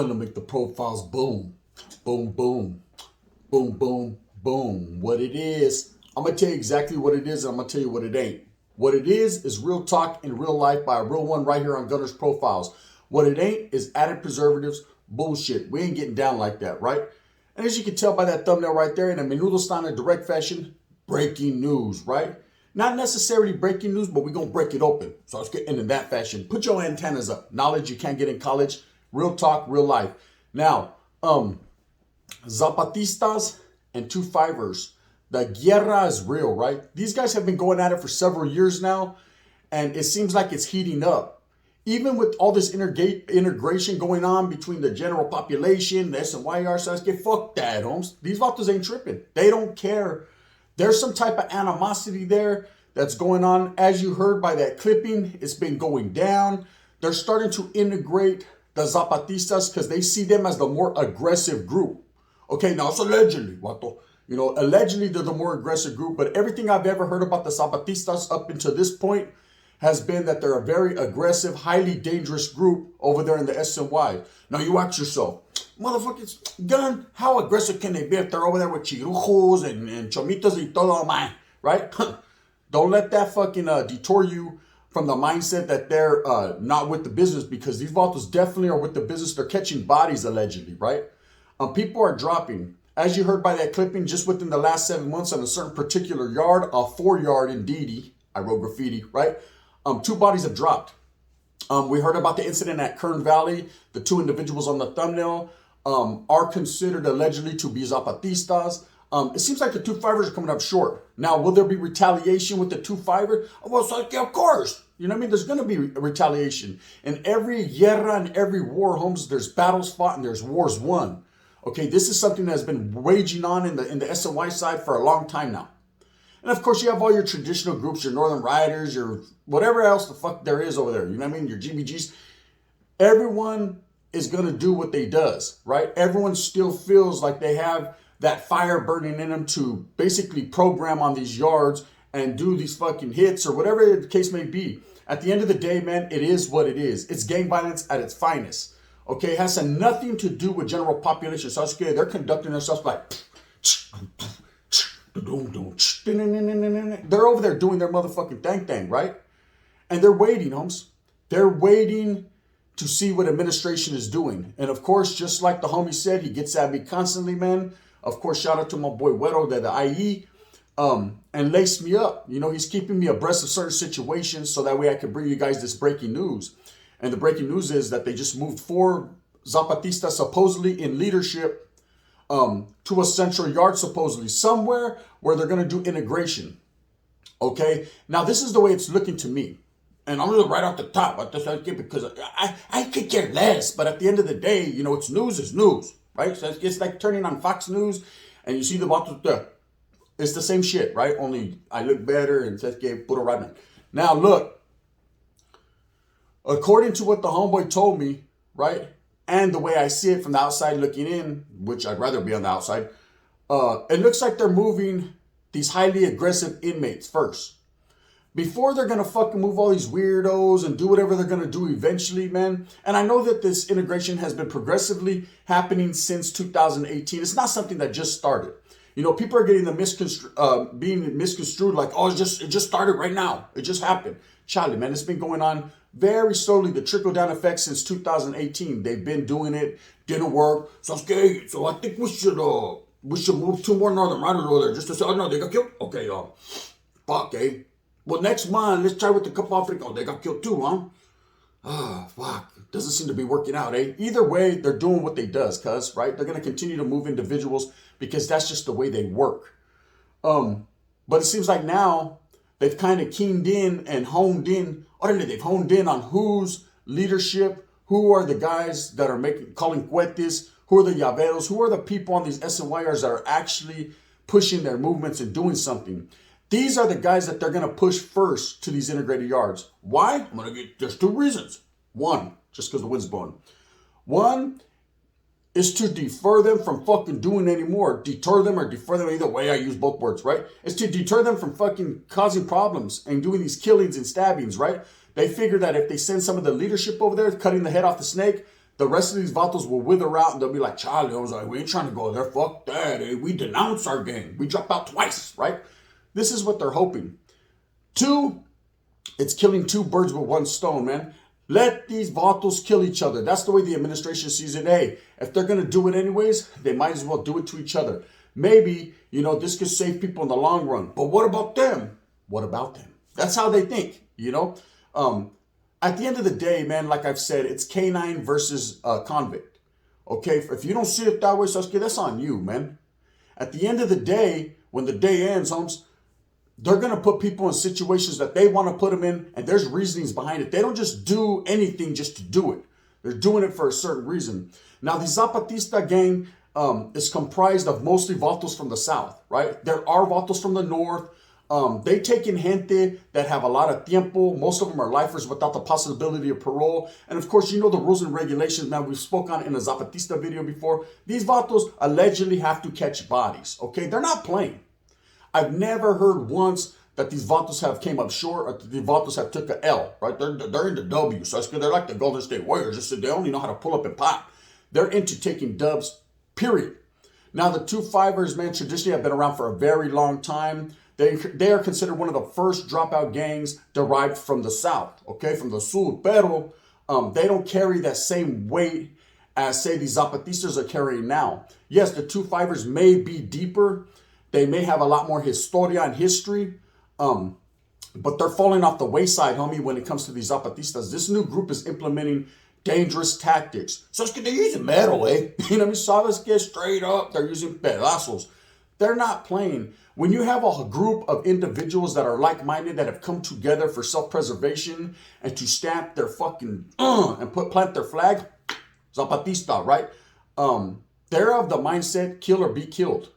gonna make the profiles boom, boom, boom, boom, boom, boom. What it is, I'm gonna tell you exactly what it is, and I'm gonna tell you what it ain't. What it is real talk in real life by a real one right here on Gunner's Profiles. What it ain't is added preservatives, bullshit. We ain't getting down like that, right? And as you can tell by that thumbnail right there, in a menudo style and direct fashion, breaking news, right? Not necessarily breaking news, but we're going to break it open. So let's get into that fashion. Put your antennas up. Knowledge you can't get in college. Real talk, real life. Now, Zapatistas and 2-5ers. The guerra is real, right? These guys have been going at it for several years now, and it seems like it's heating up. Even with all this integration going on between the general population, the SNYR sides, fuck that, Holmes. These vatos ain't tripping. They don't care. There's some type of animosity there that's going on. As you heard by that clipping, it's been going down. They're starting to integrate the Zapatistas because they see them as the more aggressive group. Okay, now it's allegedly, vato. You know, allegedly they're the more aggressive group, but everything I've ever heard about the Zapatistas up until this point has been that they're a very aggressive, highly dangerous group over there in the SNY. Now you ask yourself, motherfuckers, gun, how aggressive can they be if they're over there with chirujos and chomitos y todo, man, right? Don't let that fucking detour you from the mindset that they're not with the business, because these vatos definitely are with the business. They're catching bodies, allegedly, right? People are dropping. As you heard by that clipping, just within the last 7 months on a certain particular yard, a 4-yard in Didi, I wrote graffiti, right? 2 bodies have dropped. We heard about the incident at Kern Valley. The 2 individuals on the thumbnail are considered allegedly to be Zapatistas. It seems like the 2-5ers are coming up short. Now, will there be retaliation with the 2-5ers? Well, so, of course. You know what I mean? There's going to be retaliation. In every guerra and every war, Holmes, there's battles fought and there's wars won. Okay, this is something that's been raging on in the SNY side for a long time now. And of course, you have all your traditional groups, your Northern Riders, your whatever else the fuck there is over there. You know what I mean? Your GBGs. Everyone is going to do what they does, right? Everyone still feels like they have that fire burning in them to basically program on these yards and do these fucking hits or whatever the case may be. At the end of the day, man, it is what it is. It's gang violence at its finest. Okay, it has nothing to do with general population. So they're conducting themselves like... They're over there doing their motherfucking thing, right? And they're waiting, Holmes. They're waiting to see what administration is doing. And of course, just like the homie said, he gets at me constantly, man. Of course, shout out to my boy Wedo, the IE, and laced me up. You know, he's keeping me abreast of certain situations so that way I can bring you guys this breaking news. And the breaking news is that they just moved 4 Zapatistas supposedly in leadership to a central yard, supposedly somewhere where they're going to do integration. Okay, now this is the way it's looking to me, and I'm going to right off the top because I could care less, but at the end of the day, you know, it's news is news, right? So it's like turning on Fox News and you see the bottle there. It's the same shit, right? Only I look better and says que puro right. Now look, according to what the homeboy told me, right? And the way I see it from the outside looking in, which I'd rather be on the outside, it looks like they're moving these highly aggressive inmates first. Before they're going to fucking move all these weirdos and do whatever they're going to do eventually, man. And I know that this integration has been progressively happening since 2018. It's not something that just started. You know, people are getting being misconstrued like, oh, it just started right now. It just happened. Charlie, man, it's been going on very slowly, the trickle-down effect since 2018. They've been doing it, didn't work. So I think we should move 2 more Northern Riders over there just to say, oh no, they got killed. Okay, fuck, eh? Well, next month, let's try with the Cup of Africa. Oh, they got killed too, huh? Ah, fuck. Doesn't seem to be working out, eh? Either way, they're doing what they does, cuz, right? They're going to continue to move individuals because that's just the way they work. But it seems like now they've kind of keened in and honed in. They've honed in on whose leadership, who are the guys that are calling cuetes, who are the llaveros, who are the people on these SNYRs that are actually pushing their movements and doing something. These are the guys that they're going to push first to these integrated yards. Why? There's 2 reasons. 1, just because the wind's blowing. 1 is to defer them from fucking doing anymore. Deter them or defer them, either way, I use both words, right? It's to deter them from fucking causing problems and doing these killings and stabbings, right? They figure that if they send some of the leadership over there, cutting the head off the snake, the rest of these vatos will wither out and they'll be like, Charlie, I was like, we ain't trying to go there. Fuck that. Eh? We denounce our gang. We drop out twice, right? This is what they're hoping. Two, it's killing two birds with one stone, man. Let these vatos kill each other. That's the way the administration sees it. Hey, if they're going to do it anyways, they might as well do it to each other. Maybe, this could save people in the long run. But what about them? What about them? That's how they think, At the end of the day, man, like I've said, it's canine versus convict. Okay? If you don't see it that way, Sasuke, that's on you, man. At the end of the day, when the day ends, Holmes, they're going to put people in situations that they want to put them in, and there's reasonings behind it. They don't just do anything just to do it. They're doing it for a certain reason. Now, the Zapatista gang is comprised of mostly vatos from the south, right? There are vatos from the north. They take in gente that have a lot of tiempo. Most of them are lifers without the possibility of parole. And of course, the rules and regulations. Now, we've spoken on in a Zapatista video before. These vatos allegedly have to catch bodies, okay? They're not playing. I've never heard once that these vatos have came up short or that the vatos have took a L, right? They're into W. So they're like the Golden State Warriors. Just they only know how to pull up and pop. They're into taking dubs, period. Now, the 2-5ers, man, traditionally have been around for a very long time. They are considered one of the first dropout gangs derived from the South, okay, from the Sur. Pero they don't carry that same weight as, say, the Zapatistas are carrying now. Yes, the 2-5ers may be deeper. They may have a lot more historia and history, but they're falling off the wayside, homie, when it comes to these Zapatistas. This new group is implementing dangerous tactics. So they're using metal, eh? Sabes que straight up, they're using pedazos. They're not playing. When you have a group of individuals that are like-minded, that have come together for self-preservation and to stamp their fucking and plant their flag, Zapatista, right? They're of the mindset, kill or be killed.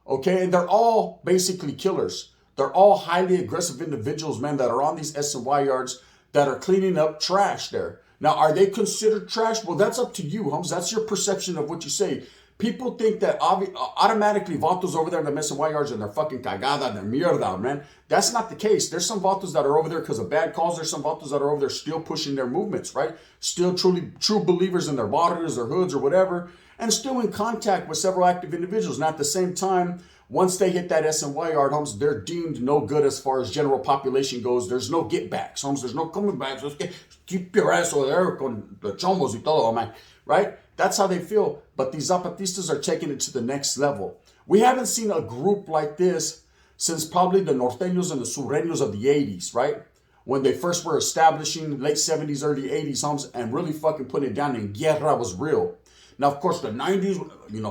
Okay, and they're all basically killers. They're all highly aggressive individuals, man, that are on these S&Y yards that are cleaning up trash there. Now, are they considered trash? Well, that's up to you, Holmes. That's your perception of what you say. People think that automatically vatos over there in the S&Y yards and they're fucking cagada, they're mierda, man. That's not the case. There's some vatos that are over there because of bad calls. There's some vatos that are over there still pushing their movements, right? Still true believers in their barrios, their hoods, or whatever, and still in contact with several active individuals. Now, at the same time, once they hit that S&Y yard, Holmes, they're deemed no good as far as general population goes. There's no get backs, Holmes. There's no coming backs. Keep your ass over there con the chomos y todo, man. Right? That's how they feel. But these Zapatistas are taking it to the next level. We haven't seen a group like this since probably the Norteños and the Sureños of the 80s, right? When they first were establishing late 70s, early 80s, Holmes, and really fucking putting it down, and guerra was real. Now, of course, the 90s,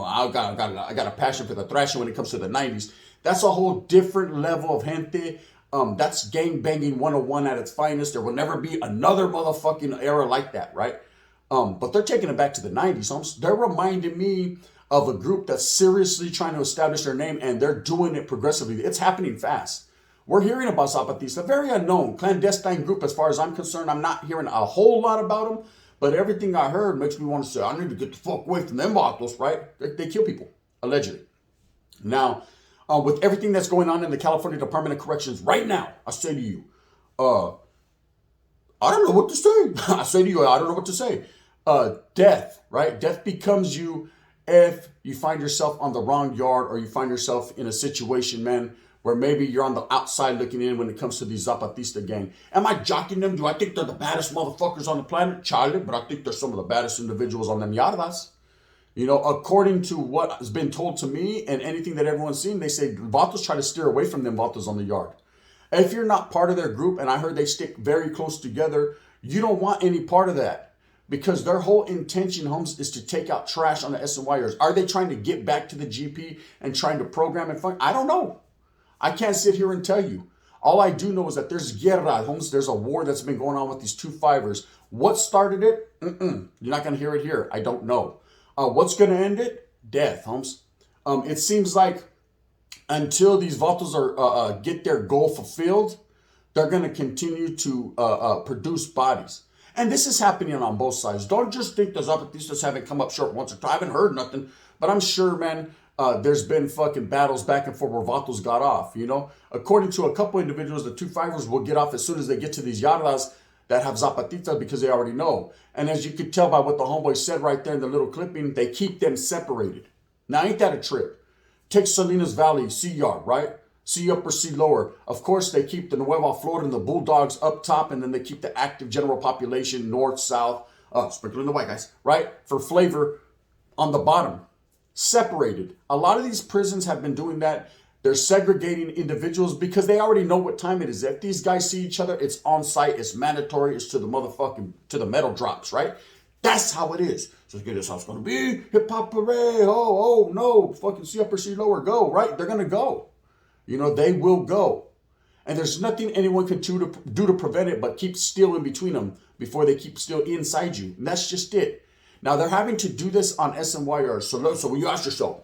I got a passion for the thrashing when it comes to the 90s. That's a whole different level of gente. That's gang banging 101 at its finest. There will never be another motherfucking era like that, right? But they're taking it back to the 90s, Holmes. They're reminding me of a group that's seriously trying to establish their name, and they're doing it progressively. It's happening fast. We're hearing about Zapatista, very unknown, clandestine group as far as I'm concerned. I'm not hearing a whole lot about them. But everything I heard makes me want to say, I need to get the fuck away from them vatos, right? They kill people, allegedly. Now, with everything that's going on in the California Department of Corrections right now, I say to you, I don't know what to say. I say to you, I don't know what to say. Death, right? Death becomes you if you find yourself on the wrong yard or you find yourself in a situation, man, where maybe you're on the outside looking in when it comes to the Zapatista gang. Am I jocking them? Do I think they're the baddest motherfuckers on the planet? Charlie, but I think they're some of the baddest individuals on them yardas. According to what has been told to me and anything that everyone's seen, they say vatos try to steer away from them vatos on the yard. If you're not part of their group, and I heard they stick very close together, you don't want any part of that. Because their whole intention, Holmes, is to take out trash on the S&Yers. Are they trying to get back to the GP and trying to program and fund? I don't know. I can't sit here and tell you. All I do know is that there's guerra, Holmes. There's a war that's been going on with these 2-5ers. What started it? You're not going to hear it here. I don't know. What's going to end it? Death, Holmes. It seems like until these vatos are get their goal fulfilled, they're going to continue to produce bodies. And this is happening on both sides. Don't just think the Zapatistas haven't come up short once or twice. I haven't heard nothing. But I'm sure, man, there's been fucking battles back and forth where vatos got off, According to a couple individuals, the 2-5ers will get off as soon as they get to these yardas. that have Zapatistas because they already know. And as you could tell by what the homeboy said right there in the little clipping, they keep them separated. Now, ain't that a trip? Take Salinas Valley, C Yard, right? C upper, C lower. Of course, they keep the Nueva Florida and the Bulldogs up top, and then they keep the active general population north, south, sprinkling the white guys, right? For flavor on the bottom. Separated. A lot of these prisons have been doing that. They're segregating individuals because they already know what time it is. If these guys see each other, it's on site, it's mandatory, it's to the metal drops, right? That's how it is. So get this how it's gonna be. Hip hop parade. Oh no. Fucking C upper, C lower, go, right? They're gonna go. You know, they will go. And there's nothing anyone can do to prevent it but keep steel in between them before they keep steel inside you. And that's just it. Now they're having to do this on SNYR. So when you ask yourself,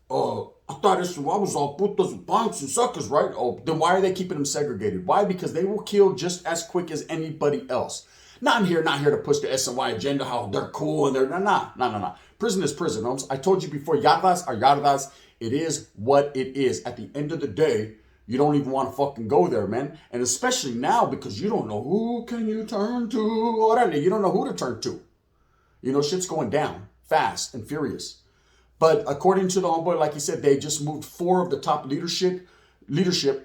I thought SNY was all putos and punks and suckers, right? Oh, then why are they keeping them segregated? Why? Because they will kill just as quick as anybody else. Not here to push the SNY agenda, how they're cool and they're nah. Prison is prison, homes. I told you before, yardas are yardas. It is what it is. At the end of the day, you don't even want to fucking go there, man. And especially now because you don't know who can you turn to. Orale, you don't know who to turn to. You know, shit's going down fast and furious. But according to the homeboy, like he said, they just moved 4 of the top leadership.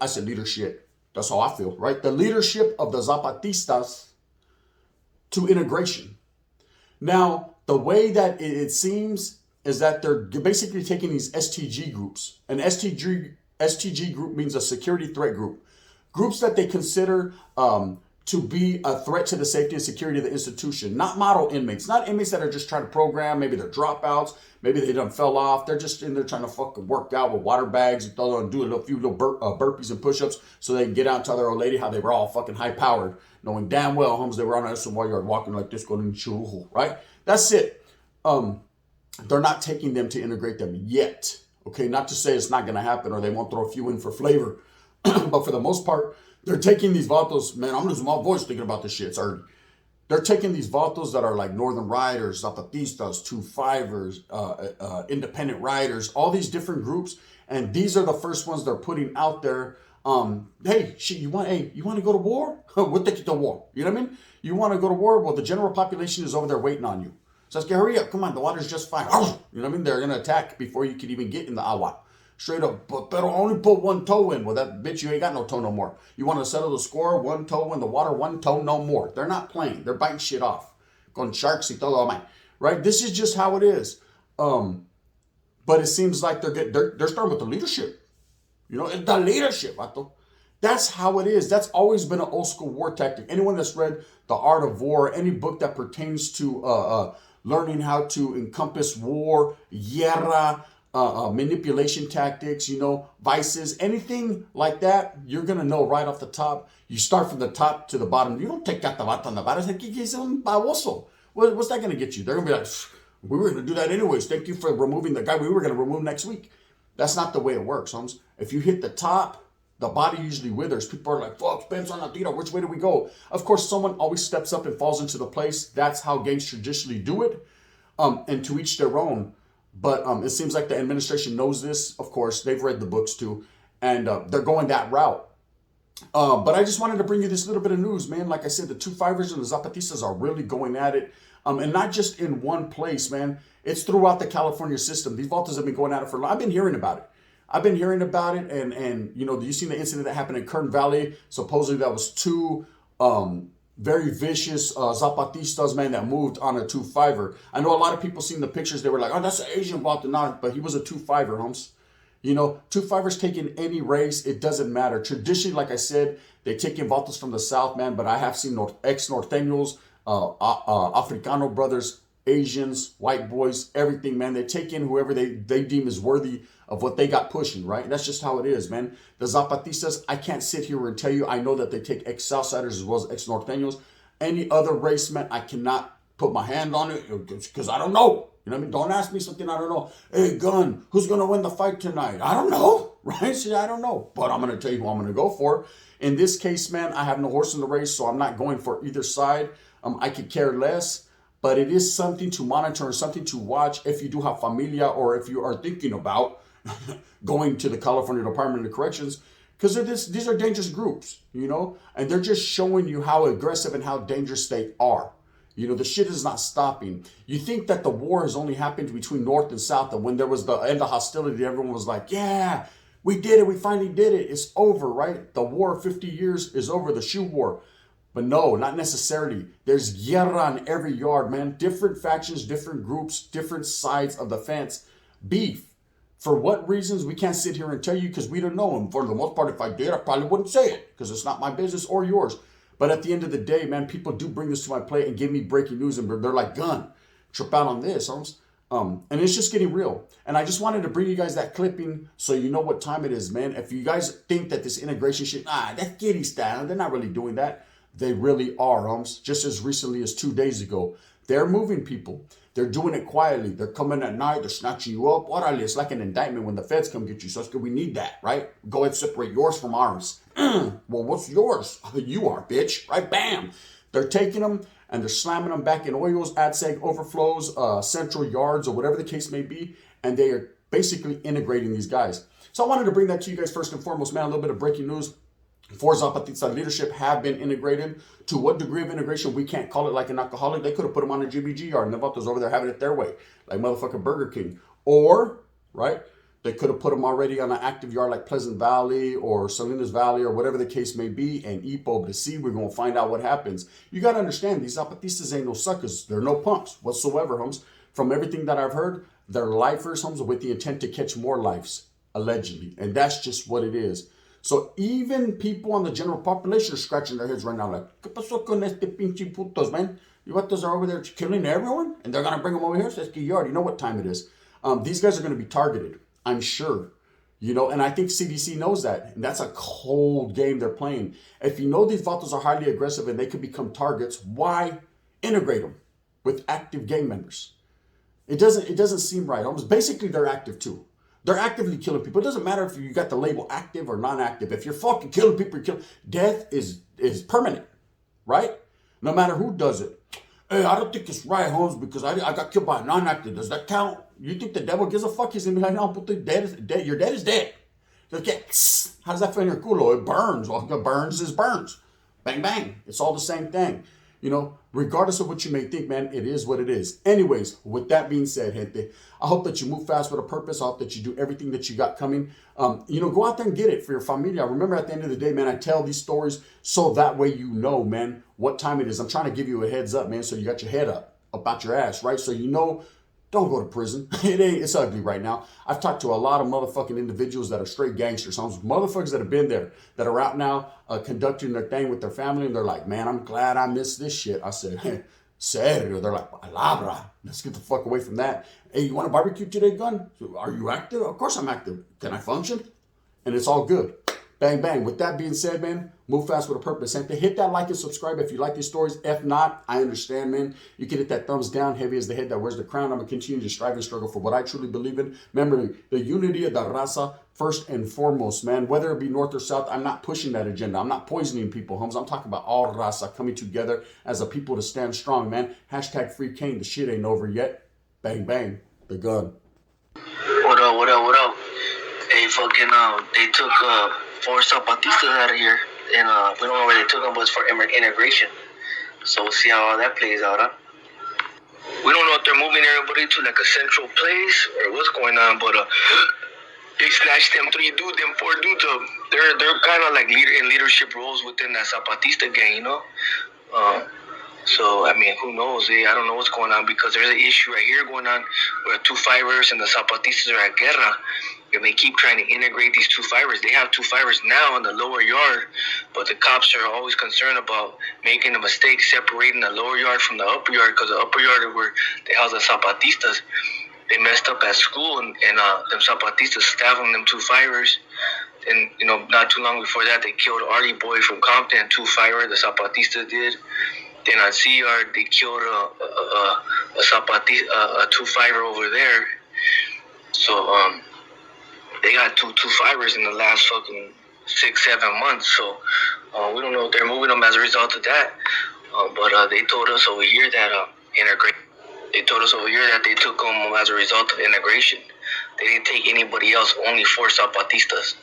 I said leadership. That's how I feel, right? The leadership of the Zapatistas to integration. Now, the way that it seems is that they're basically taking these STG groups. An STG group means a security threat group. Groups that they consider to be a threat to the safety and security of the institution. Not model inmates. Not inmates that are just trying to program. Maybe they're dropouts. Maybe they done fell off. They're just in there trying to fucking work out with water bags and do a few little burpees and push-ups so they can get out and tell their old lady how they were all fucking high-powered, knowing damn well, homes, they were on a SMY yard walking like this, going chuhu, right? That's it. They're not taking them to integrate them yet. Okay, not to say it's not going to happen or they won't throw a few in for flavor. But for the most part, they're taking these vatos. Man, I'm losing my voice thinking about this shit. It's early. They're taking these vatos that are like Northern Riders, Zapatistas, 2-5ers, independent riders, all these different groups. And these are the first ones they're putting out there. Hey, shit, you want to go to war? We'll take you to war. You know what I mean? You want to go to war? Well, the general population is over there waiting on you. So let's get hurry up. Come on, the water's just fine. You know what I mean? They're going to attack before you can even get in the agua. Straight up, but only put 1 toe in. Well, that bitch, you ain't got no toe no more. You want to settle the score, 1 toe in the water, 1 toe no more. They're not playing. They're biting shit off. Con sharks y todo, man. Right? This is just how it is. But it seems like they're starting with the leadership. You know, the leadership, vato. That's how it is. That's always been an old school war tactic. Anyone that's read The Art of War, any book that pertains to learning how to encompass war, guerra, manipulation tactics, you know, vices, anything like that, you're going to know right off the top. You start from the top to the bottom. You don't take out the vato on the bottom. What's that going to get you? They're going to be like, we were going to do that anyways. Thank you for removing the guy we were going to remove next week. That's not the way it works, homes. If you hit the top, the body usually withers. People are like, fuck, Spence on Latino, which way do we go? Of course, someone always steps up and falls into the place. That's how gangs traditionally do it. And to each their own. But it seems like the administration knows this. Of course, they've read the books too. And they're going that route. But I just wanted to bring you this little bit of news, man. Like I said, the 2-5ers and the Zapatistas are really going at it. And not just in one place, man. It's throughout the California system. These vatos have been going at it for long. I've been hearing about it. And you know, you seen the incident that happened in Kern Valley. Supposedly that was 2 very vicious Zapatistas, man, that moved on a 2-5er. I know a lot of people seen the pictures. They were like, oh, that's an Asian vato. Not, but he was a 2-5er, homes. You know, 2-5ers taking any race, it doesn't matter. Traditionally, like I said, they take in vatos from the South, man, but I have seen ex-Norteños, Africano brothers, Asians, white boys, everything, man. They take in whoever they deem is worthy of what they got pushing, right? That's just how it is, man. The Zapatistas, I can't sit here and tell you. I know that they take ex-Southsiders as well as ex-Norteños. Any other race, man, I cannot put my hand on it because I don't know. You know what I mean? Don't ask me something I don't know. Hey, Gun, who's going to win the fight tonight? I don't know, right? See, I don't know. But I'm going to tell you who I'm going to go for. In this case, man, I have no horse in the race, so I'm not going for either side. I could care less. But it is something to monitor and something to watch if you do have familia or if you are thinking about going to the California Department of Corrections. Because these are dangerous groups, you know, and they're just showing you how aggressive and how dangerous they are. You know, the shit is not stopping. You think that the war has only happened between North and South, and when there was the end of hostility, everyone was like, yeah, we did it. We finally did it. It's over, right? The war of 50 years is over, the shoe war. But no, not necessarily. There's guerra on every yard, man. Different factions, different groups, different sides of the fence. Beef. For what reasons, we can't sit here and tell you because we don't know. And for the most part, if I did, I probably wouldn't say it because it's not my business or yours. But at the end of the day, man, people do bring this to my plate and give me breaking news, and they're like, gun, trip out on this, Holmes. And it's just getting real. And I just wanted to bring you guys that clipping so you know what time it is, man. If you guys think that this integration shit, that's kiddie style, they're not really doing that. They really are, Holmes. Just as recently as 2 days ago, they're moving people. They're doing it quietly. They're coming at night. They're snatching you up. Orale, it's like an indictment when the feds come get you. So we need that, right? Go ahead and separate yours from ours. Well, what's yours? You are, bitch. Right? Bam. They're taking them and they're slamming them back in oils, AdSeg overflows, central yards, or whatever the case may be. And they are basically integrating these guys. So I wanted to bring that to you guys first and foremost, man. A little bit of breaking news. For Zapatista leadership have been integrated. To what degree of integration, we can't call it like an alcoholic. They could have put them on a GBG yard and the Vatos over there having it their way, like motherfucking Burger King. Or, right, they could have put them already on an active yard like Pleasant Valley or Salinas Valley or whatever the case may be, and Ipo to see. We're going to find out what happens. You got to understand, these Zapatistas ain't no suckers. They're no punks whatsoever, Holmes. From everything that I've heard, they're lifers, Holmes, with the intent to catch more lives, allegedly. And that's just what it is. So even people on the general population are scratching their heads right now like, ¿Qué pasó con este pinche putos, man? You vatos are over there killing everyone? And they're going to bring them over here? So you already know what time it is. These guys are going to be targeted, I'm sure. You know, and I think CDC knows that. And that's a cold game they're playing. If you know these vatos are highly aggressive and they could become targets, why integrate them with active gang members? It doesn't seem right. Almost basically, they're active too. They're actively killing people. It doesn't matter if you got the label active or non-active. If you're fucking killing people, you're killing. Death is permanent, right? No matter who does it. Hey, I don't think it's right, Holmes, because I got killed by a non-active. Does that count? You think the devil gives a fuck? He's gonna be like, no, but the dead is dead. Your dead is dead. Okay, how does that feel in your culo? It burns. Well, it burns is burns. Bang, bang. It's all the same thing. You know, regardless of what you may think, man, it is what it is. Anyways, with that being said, gente, I hope that you move fast with a purpose. I hope that you do everything that you got coming. You know, go out there and get it for your familia. Remember, at the end of the day, man, I tell these stories so that way you know, man, what time it is. I'm trying to give you a heads up, man, so you got your head up about your ass, right? So you know, don't go to prison. It's ugly right now. I've talked to a lot of motherfucking individuals that are straight gangsters. Some motherfuckers that have been there, that are out now conducting their thing with their family, and they're like, man, I'm glad I missed this shit. I said, hey, serio. They're like, palabra. Let's get the fuck away from that. Hey, you want to barbecue today, gun? Are you active? Of course I'm active. Can I function? And it's all good. Bang, bang. With that being said, man, move fast with a purpose. And to hit that like and subscribe if you like these stories. If not, I understand, man. You can hit that thumbs down, heavy as the head that wears the crown. I'm going to continue to strive and struggle for what I truly believe in. Remember, the unity of the raza, first and foremost, man. Whether it be north or south, I'm not pushing that agenda. I'm not poisoning people, homes. I'm talking about all raza coming together as a people to stand strong, man. Hashtag free Kane. The shit ain't over yet. Bang, bang. The gun. What up, what up, what up? Hey, fucking, they took 4 Zapatistas out of here, and we don't know where they took them, but it's for integration. So we'll see how all that plays out, huh? We don't know if they're moving everybody to like a central place or what's going on, but they snatched them 3 dudes, them 4 dudes. They're kind of like leadership roles within that Zapatista gang, you know. So, I mean, who knows? I don't know what's going on because there's an issue right here going on where 2 fibers and the Zapatistas are at guerra. And they keep trying to integrate these 2 fibers. They have 2 fibers now in the lower yard, but the cops are always concerned about making a mistake separating the lower yard from the upper yard because the upper yard is where they house the Zapatistas. They messed up at school, and them Zapatistas stabbed them 2 fibers. And, you know, not too long before that, they killed Artie Boy from Compton, 2 fiber, the Zapatistas did. Then on C-Yard, they killed a 2 fiber over there. So, they got two fibers in the last fucking 6-7 months. So, we don't know if they're moving them as a result of that. But they told us over here that They told us over here that they took them as a result of integration. They didn't take anybody else, only 4 Zapatistas.